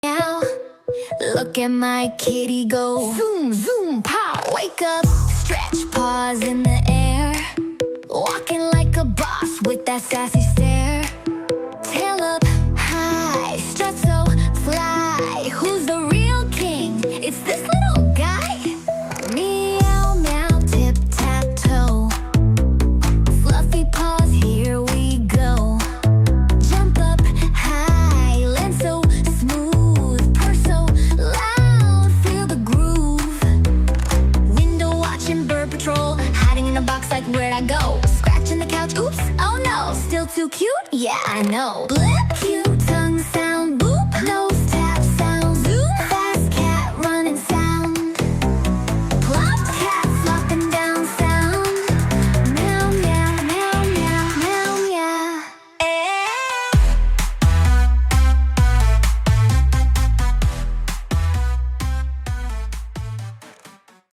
Now, look at my kitty go. Zoom, zoom, pow. Wake up, stretch, paws in the air. Walking like a boss with that sassy stare. Tail up high, strut so fly. Who's the real king? It's this little guy. Meow, meow, tip, tap, toe. Fluffy paws, here we go. Jump up high, land so smooth. Purr so loud, feel the groove. Window watching, bird patrol. Hiding in a box like where'd I go? Scratching the couch, oops, oh no. Still too cute? Yeah, I know. Blip!